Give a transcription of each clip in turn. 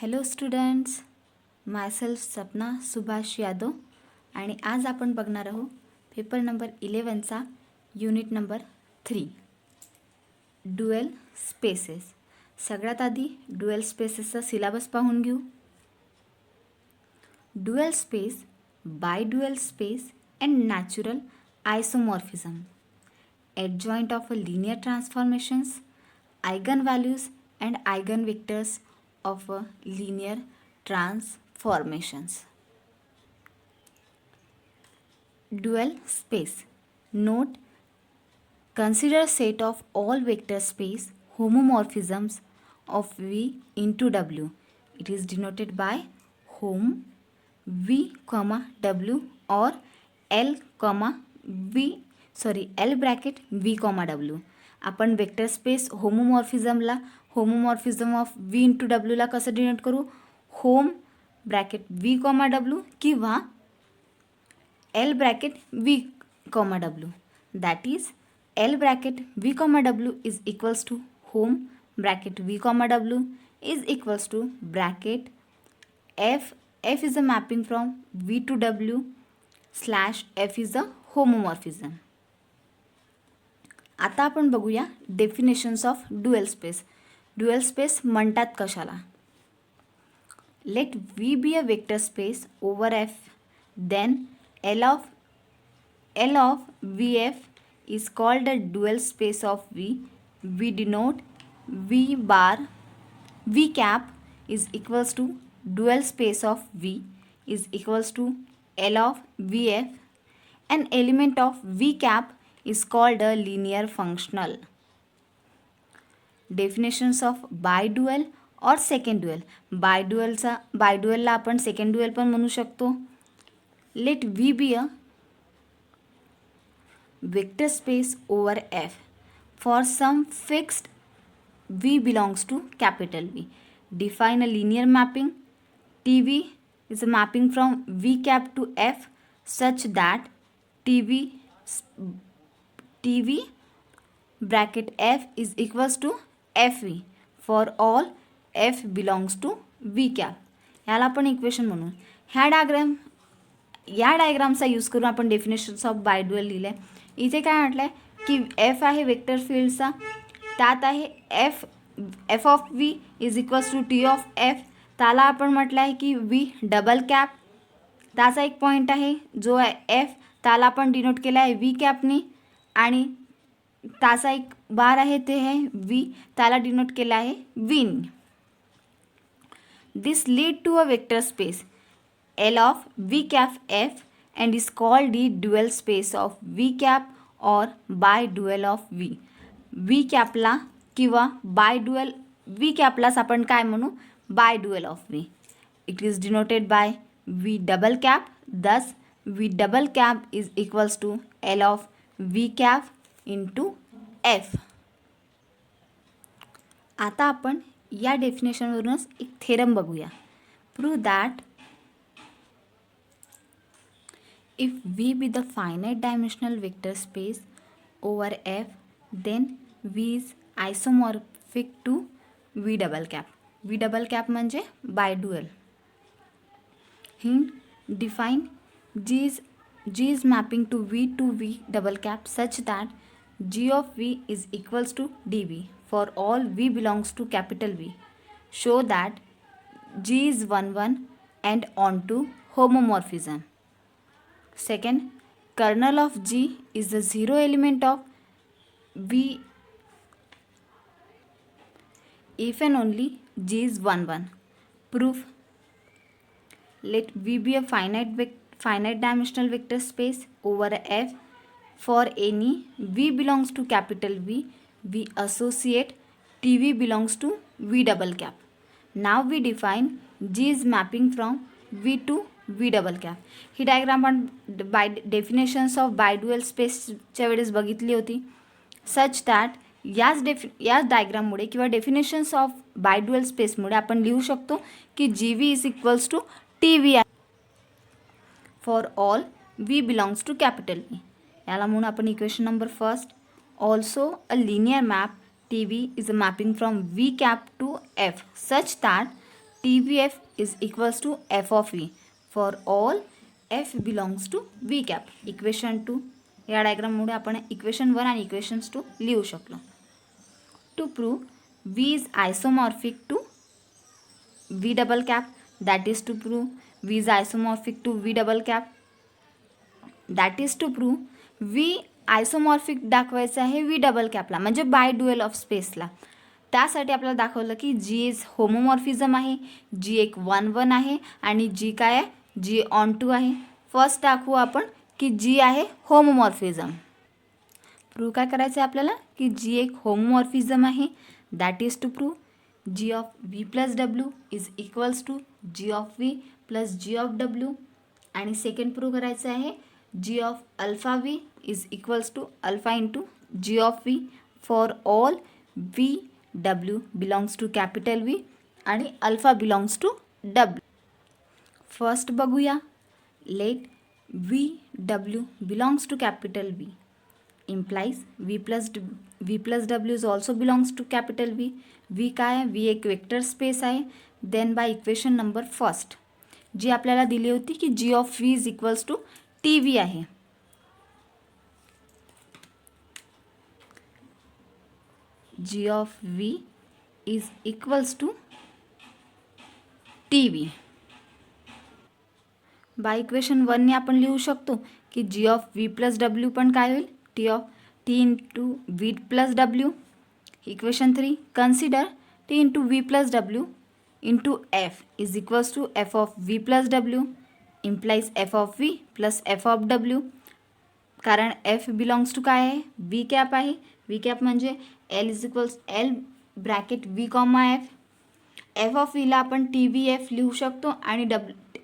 Hello students, myself Sapna Subhash Yadav आणि आज आपण बघणार आहोत पेपर नंबर 11चा युनिट नंबर 3 ड्युअल स्पेसेस. सगळ्यात आधी ड्युअल स्पेसेसचा सिलेबस पाहून घेऊ. Dual space, bidual space and natural isomorphism, adjoint of a linear transformations, eigenvalues and eigenvectors of a linear transformations. Dual space. Note, consider set of all vector space homomorphisms of V into W. It is denoted by hom V, W or L, L bracket V, W. आपण vector space होमोमॉर्फिझमला homomorphism of V into डब्ल्यूला कसं denote करू? Hom bracket V, W किंवा L bracket V, W. That is L bracket V, W is equals to hom bracket V, W is equals to bracket F is a mapping from V to W / F is a homomorphism. आता आपण बघूया definitions of dual space. Dual space म्हणतात कशाला? Let V be a vector space over F, then L of VF is called a dual space of V. We denote V bar, V cap is equals to dual space of V is equals to L of VF. An element of V cap is called a linear functional. Definitions of bidual or second dual. बायड्युअलला आपण second dual पण म्हणू शकतो. Let V be a vector space over F for some fixed V belongs to capital V. Define a linear mapping. TV is a mapping from V cap to F such that TV bracket F is equals to FV for all F belongs to V cap. ह्याला आपण equation म्हणून या डायग्रामचा use करून आपण definitions of बायड्युअल लिहिले. इथे काय म्हटलं की F आहे वेक्टर फील्डचा, त्यात आहे F of V is equals to T of F. त्याला आपण म्हटलं आहे की V डबल कॅप, त्याचा एक पॉईंट आहे जो आहे F, त्याला आपण डिनोट केला आहे V कॅपनी, आणि त्याचा एक बार आहे ते आहे V, त्याला डिनोट केला आहे Vनी. This lead to a vector space L of V cap F and is called the dual space of V cap or bidual of V. V कॅपला किंवा बायड्युअल V कॅपलाच आपण काय म्हणू? बायड्युअल of V. It is denoted by V double cap. Thus V double cap is equals to L of V cap into F. आता आपण या डेफिनेशनवरूनच एक theorem बघूया. Prove that if V be the finite dimensional vector space over F, then V is isomorphic to V double cap. V double cap म्हणजे बायड्युअल. Hint, define G is mapping to V double cap such that G of V is equals to dV for all V belongs to capital V. Show that G is 1 and onto homomorphism. Second, kernel of G is the zero element of V if and only G is 1. Proof, let V be a finite dimensional vector space over F for any V belongs to capital V. We associate TV belongs to V double cap. Now we define G is mapping from V to V double cap. He diagram आपण definitions of बायड्युअल स्पेसच्या वेळेस बघितली होती. Such that याच डायग्राममुळे किंवा definitions of बायड्युअल स्पेसमुळे आपण लिहू शकतो की GV is equals to TV for all V belongs to capital V. याला म्हणून आपण equation number first. Also a linear map TV is a mapping from V cap to F such that TVF is equals to f of v for all f belongs to v cap. Equation 2 या डायग्राममुळे आपण equation 1 आणि equation 2 लिहू शकलो. To prove v is isomorphic to v double cap, that is to prove v is isomorphic to v double cap, that is to prove v आयसोमॉर्फिक दाखवायचं आहे v double कॅपला म्हणजे bye dual of स्पेसला. त्यासाठी आपल्याला दाखवलं की जी is होमोमॉर्फिझम आहे, जी एक 1-1 आहे आणि जी काय आहे, जी ऑन टू आहे. फर्स्ट दाखवू आपण की जी आहे होमोमॉर्फिझम. प्रूव्ह काय करायचं आहे आपल्याला की जी एक होमोमॉर्फिझम आहे. That is to prove G of V plus W is equals to G of V plus G of W. आणि सेकंड प्रूव्ह करायचं आहे G of alpha V is equals to alpha into G of V for all V W belongs to capital V आणि alpha belongs to W. First बघूया. Let V W belongs to capital V implies v plus w is also belongs to capital V. v काय आहे, v एक vector space आहे. Then by equation number first जी आपल्याला दिली होती की g of v is equals to T V आहे. g of v is equals to T V. By equation 1 ने आपण लिहू शकतो की g of v plus W पण काय होईल t into v plus W. Equation 3 consider t into v plus W into f is equals to f of v plus W implies f of v plus f of w. कारण f belongs to काय आहे, v cap आहे. v cap म्हणजे l is equals l bracket v comma f. f of v ला आपण tvf लिहू शकतो आणि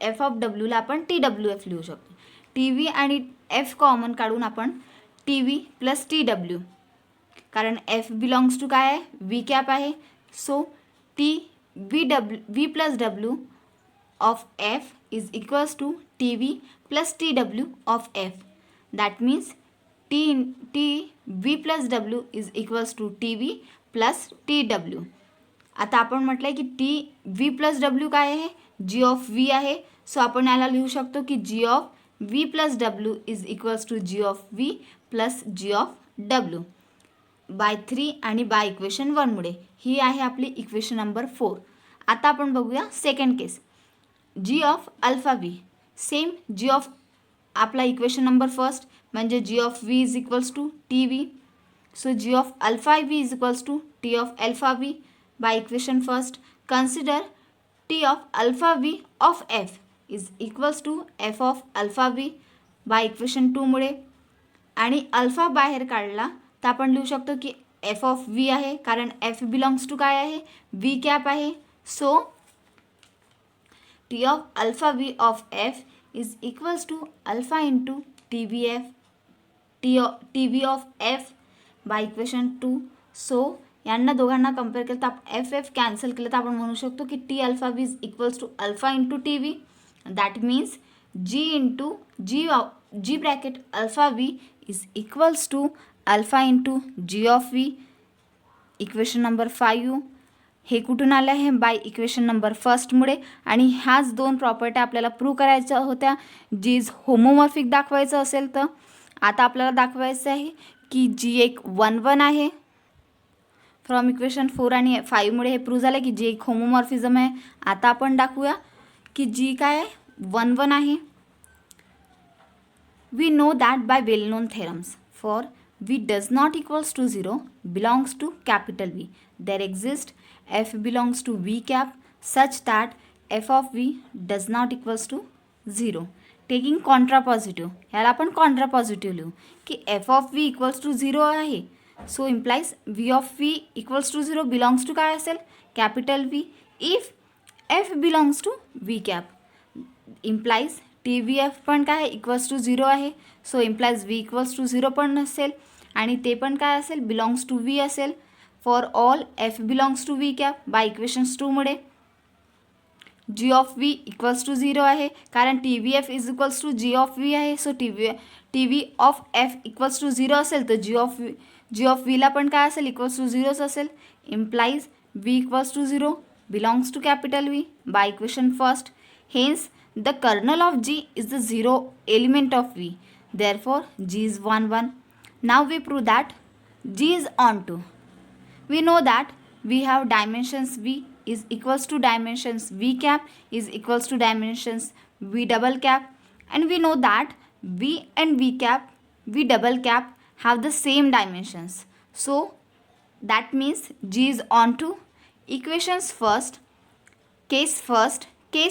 f ऑफ w ला आपण twf लिहू शकतो. tv आणि f कॉमन काढून आपण T V plus T W. कारण एफ बिलॉंग्स टू काय आहे, व्ही कॅप आहे. So T V plus W of F is equals to T V plus T W of F. That means T V plus W is equals to T V plus T W. आता आपण म्हटलं आहे की T V plus W काय आहे, G of V आहे. So आपण याला लिहू शकतो की G of V plus W is equals to G of V plus G of W by 3 आणि बाय इक्वेशन 1 मुळे. ही आहे आपली इक्वेशन नंबर 4. आता आपण बघूया second case. G of alpha V same G of आपला इक्वेशन नंबर फर्स्ट म्हणजे G of V is equals to T V. So G of alpha V is equals to T of alpha V by equation first. Consider T of alpha V of F is equals to F of alpha V by equation 2 मुळे. आणि alpha बाहेर काढला तर आपण लिहू शकतो की F of V आहे. कारण एफ बिलॉंग्स टू काय आहे, व्ही कॅप आहे. So T of alpha V of F is equals to alpha into T V F T V of F by equation 2. So यांना दोघांना कम्पेअर केलं तर F F cancel केलं तर आपण म्हणू शकतो की T alpha V is equals to alpha into T V. That means G into G bracket alpha V is equals to alpha into G of V. Equation number 5 हे कुठून आलं आहे, बाय इक्वेशन नंबर फर्स्टमुळे. आणि ह्याच दोन प्रॉपर्ट्या आपल्याला prove करायच्या होत्या. जीज होमोमॉर्फिक दाखवायचं असेल तर आता आपल्याला दाखवायचं आहे की जी एक 1-1 आहे. फ्रॉम इक्वेशन 4 आणि 5 मुळे हे प्रूव्ह झालं की जी एक होमोमॉर्फिझम आहे. आता आपण दाखवूया की जी काय आहे, 1-1 आहे. We know that by well-known theorems for v does not equals to 0 belongs to capital V. There exists f belongs to v cap such that f of v does not equals to 0. Taking contrapositive, याला आपण contrapositive लिहू की f of v equals to 0 आहे. So implies v of v equals to 0 belongs to काय असेल, capital V. If f belongs to v cap implies T V F पण काय equals to 0 आहे. So implies V equals to 0 पण असेल आणि ते पण काय असेल, बिलॉंग्स टू व्ही असेल. For all F belongs to V cap by equations 2 मुळे. G of V equals to 0 आहे कारण T V F is equals to G of V आहे. So T V of F equals to 0 असेल तर जी of व्हीला पण काय असेल, equals to 0च असेल. Implies V equals to 0 belongs to capital V by equation first. Hence, the kernel of G is the zero element of V. Therefore, G is 1, 1. Now we prove that G is onto. We know that we have dimensions V is equals to dimensions V cap is equals to dimensions V double cap, and we know that V and V cap, V double cap have the same dimensions. So that means G is onto equations first, case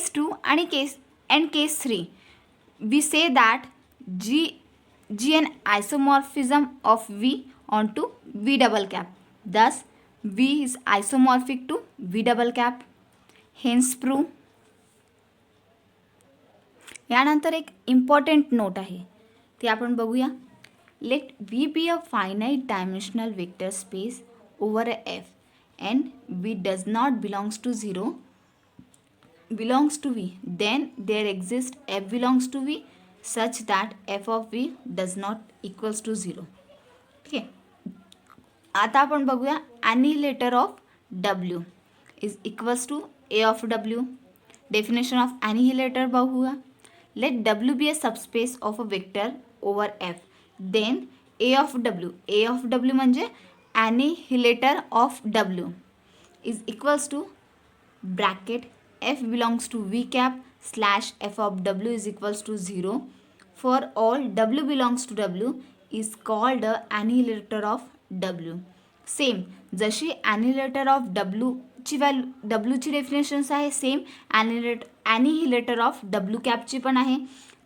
2 and case 3. We say that G an isomorphism of V onto V double cap. Thus V is isomorphic to V double cap. Hence prove. यानंतर एक important note आहे ते आपण बघूया. Let V be a finite dimensional vector space over a F and V does not belongs to 0 belongs to V. Then there exists F belongs to V such that F of V does not equals to 0. ठीक आहे. आता आपण बघूया annihilator of W is equals to A of W. Definition of annihilator बघूया. लेट W be a subspace of a vector over F. Then A of W म्हणजे annihilator of W is equals to bracket F belongs to V cap slash F of W is equals to 0. For all W belongs to W is called a annihilator of W. Same जशी annihilator of W ची W ची definitions आहे, same annihilator of W कॅपची पण आहे.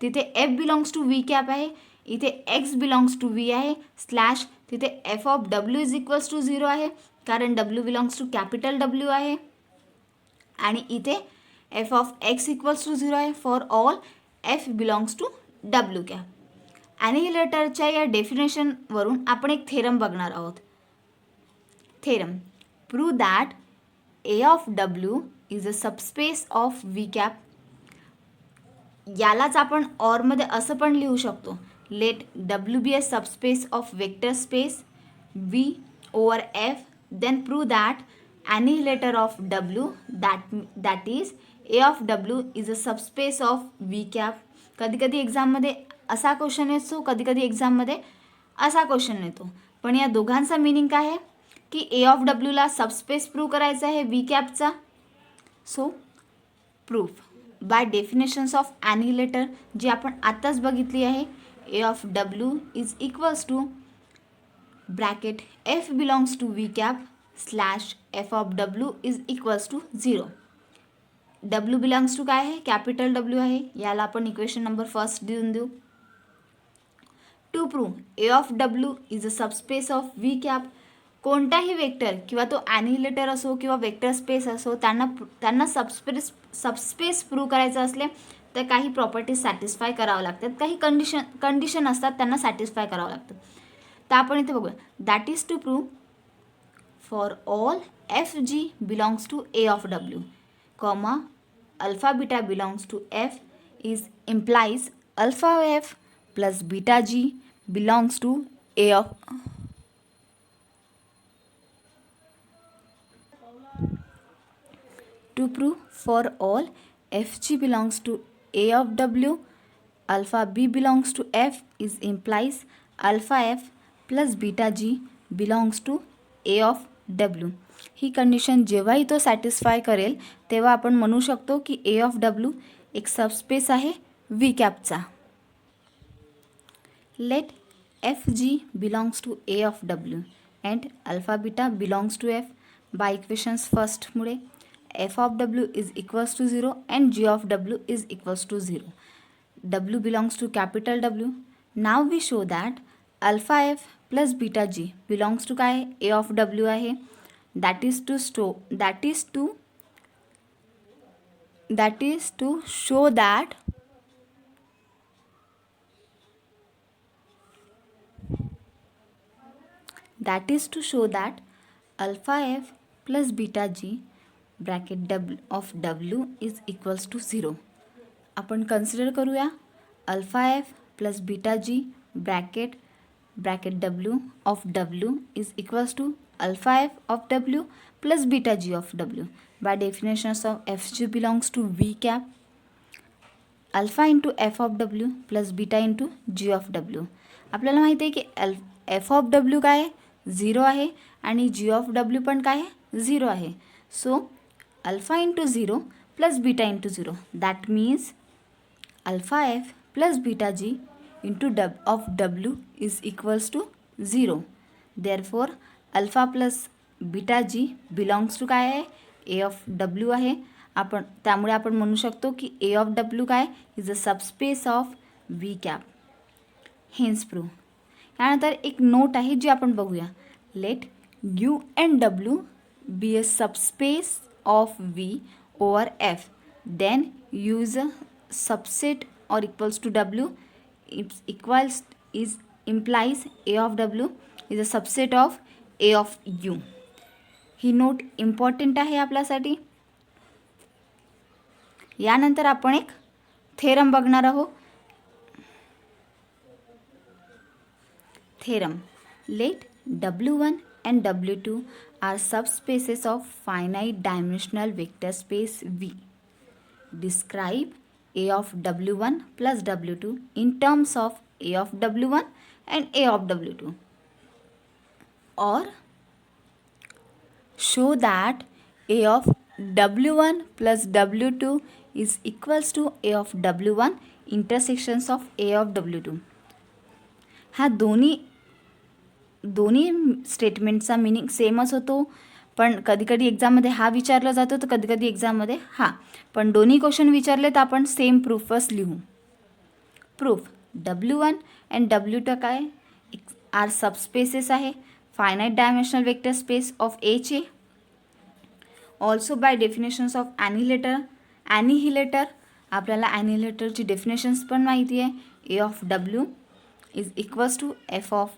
तिथे F belongs to V cap आहे, इथे X बिलॉंग्स टू V आहे, स्लॅश तिथे F of W is equals to 0 आहे कारण W belongs to capital W आहे, आणि इथे F of X equals to 0 आहे for all F belongs to W cap. ॲनिहिलेटरच्या या डेफिनेशनवरून आपण एक थेरम बघणार आहोत. Theorem prove that A of W is a subspace of V cap. यालाच आपण ऑरमध्ये असं पण लिहू शकतो. Let W be a subspace of vector space V over F. Then prove that annihilator of W that is A of W is a subspace of V cap. कधी कधी एक्झाममध्ये असा क्वेश्चन येतो, कधी कधी एक्झाममध्ये असा क्वेश्चन येतो, पण या दोघांचा मिनिंग काय आहे की A ऑफ Wला सबस्पेस प्रूव्ह करायचा आहे V कॅपचा. So proof by definitions of annihilator जी आपण आत्ताच बघितली आहे. A of W is equals to bracket F belongs to V cap slash F of W is equals to 0. W belongs to काय आहे, कॅपिटल W आहे. याला आपण इक्वेशन नंबर फर्स्ट देऊन देऊ. To prove A of W is a subspace of V cap. कोणताही vector किंवा तो ॲनिहिलेटर असो किंवा वेक्टर स्पेस असो, त्यांना सबस्पेस प्रूव्ह करायचं असले तर काही प्रॉपर्टीज सॅटिस्फाय करावं लागतात, काही कंडिशन असतात त्यांना सॅटिस्फाय करावं लागतं. तर आपण इथे बघूया. That is to prove for all Fg belongs to A of W, comma alpha beta belongs to F is implies alpha F plus beta G belongs to A of. To prove for all Fg belongs to A of W, alpha B belongs to F is implies alpha F plus beta G belongs to A of W. He condition जेव्हाही तो satisfy करेल तेव्हा आपण म्हणू शकतो की A of W एक subspace आहे V कॅपचा. Let Fg belongs to A of W and alpha beta belongs to F by equations फर्स्टमुळे F of W is equals to 0 and G of W is equals to 0. W belongs to capital W. Now we show that alpha F plus beta G belongs to काय, A of W आहे. that is to show that alpha F plus beta G bracket W of W is equals to 0. आपण consider करूया alpha F plus beta G bracket W of W is equals to alpha F of W plus beta G of W by definitions of fg belongs to v cap alpha into F of W plus beta into G of W. आपल्याला माहिती आहे की F of W काय आहे 0 आहे आणि जी of W पण काय आहे 0 आहे. So alpha into 0 plus beta into 0 that means alpha F plus beta G into of W is equals to 0. Therefore alpha plus beta G belongs to काय आहे ए ऑफ डब्ल्यू आहे. त्यामुळे आपण म्हणू शकतो की ए ऑफ डब्ल्यू काय is a subspace of V cap. Hence prove. यानंतर एक नोट आहे जी आपण बघूया. Let U and W be a subspace of V over F then U is a subset or equals to W equals is implies A of W is a subset of A of U. ही note important आहे आपल्यासाठी. यानंतर आपण एक theorem बघणार आहोत. Theorem. Let W1 and W2 are subspaces of finite dimensional vector space V. Describe A of W1 plus W2 in terms of A of W1 and A of W2. Or show that A of W1 plus W2 is equals to A of W1 intersections of A of W2. हा दोन्ही स्टेटमेंटचा meaning सेमच होतो, पण कधीकधी एक्झाममध्ये हा विचारला जातो तर कधीकधी एक्झाममध्ये हा. पण दोन्ही क्वेश्चन विचारले तर आपण सेम प्रूफच लिहू. प्रूफ. W1 and W2 काय आर सबस्पेसेस आहे finite dimensional vector space of एचे. Also by definitions of annihilator. आपल्याला ॲनिहिलेटरची डेफिनेशन्स पण माहिती आहे. A of W is equals to F of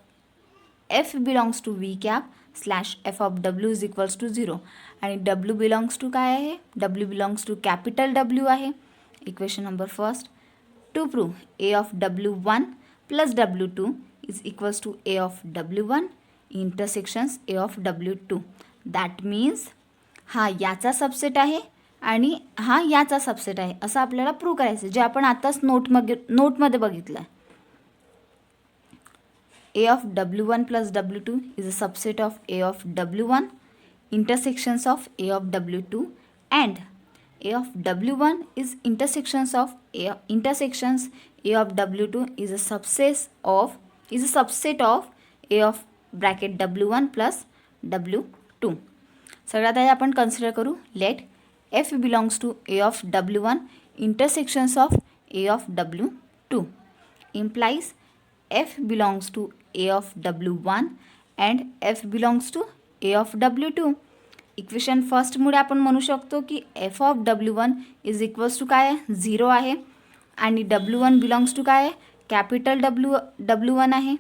F belongs to V cap slash F of W is equals to 0 आणि W belongs to काय आहे W belongs to capital W आहे. Equation number first. To prove A of W1 plus W2 is equals to A of W1 intersections A of W2. That means हा याचा subset आहे आणि हा याचा subset आहे असं आपल्याला प्रूव्ह करायचं, जे आपण आताच नोटमध्ये बघितलं आहे. A of W1 plus W2 is a subset of A of W1 intersections of A of W2 and A of W1 is intersections of A of W2 is a subset of A of bracket W1 plus W2. सगळ्यात आधी आपण consider करू. Let F belongs to A of W1 intersections of A of W2 implies F belongs to A of W1 and F belongs to A of W2. Equation फर्स्टमुळे आपण म्हणू शकतो की F of W1 is equals to काय आहे 0 आहे आणि W1 belongs to काय आहे कॅपिटल W1 आहे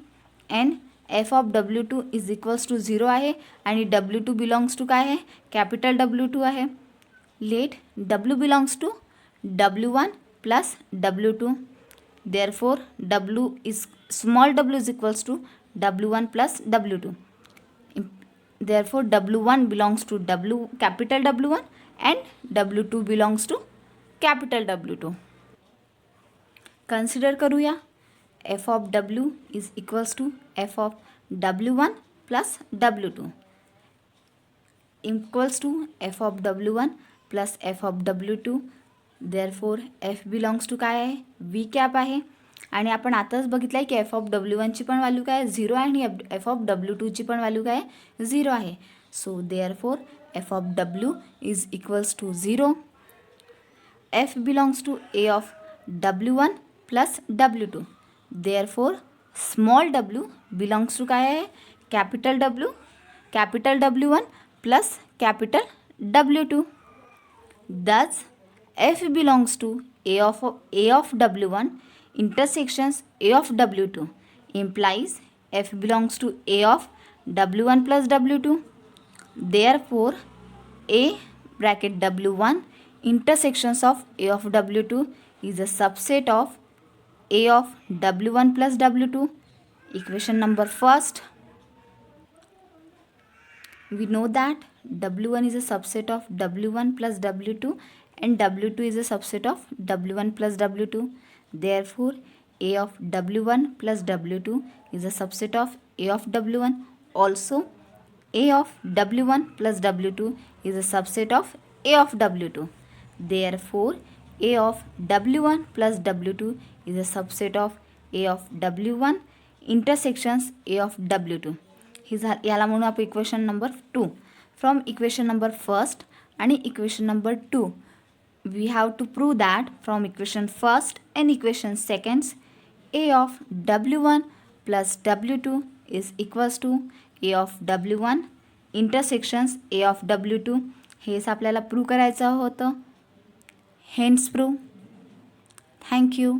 and F of W2 is equals to 0 आहे आणि W2 बिलॉंग्स टू काय आहे कॅपिटल W2 आहे. Let W belongs to W1 plus W2. Therefore small w is equals to W1 plus W2. Therefore W1 belongs to capital W1 and W2 belongs to capital W2. Consider करूया. F of W is equals to F of W1 plus W2 equals to F of W1 plus F of W2. Therefore F belongs to काय आहे V cap आहे आणि आपण आताच बघितलं आहे की एफ ऑफ W1ची पण व्हॅल्यू काय 0 आहे आणि एफ ऑफ W2ची पण व्हॅल्यू काय 0 आहे. So therefore F of W is equals to 0. F belongs to A of W1 plus W2. Therefore small w belongs to काय आहे capital W1 plus capital W2. Thus F belongs to A of W1 intersections A of W2 implies F belongs to A of W1 plus W2. Therefore A bracket W1 intersections of A of W2 is a subset of A of W1 plus W2. Equation number first. We know that W1 is a subset of W1 plus W2 and W2 is a subset of W1 plus W2. Therefore, A of W1 plus W2 is a subset of A of W1. Also, A of W1 plus W2 is a subset of A of W2. Therefore, A of W1 plus W2 is a subset of A of W1 intersections A of W2. याला म्हणू आपण equation number 2. From equation number first आणि equation number 2 we have to prove that from equation first and equation seconds A of W1 plus W2 is equals to A of W1 intersections A of W2. हेच आपल्याला prove करायचं होतं. Hence prove. Thank you.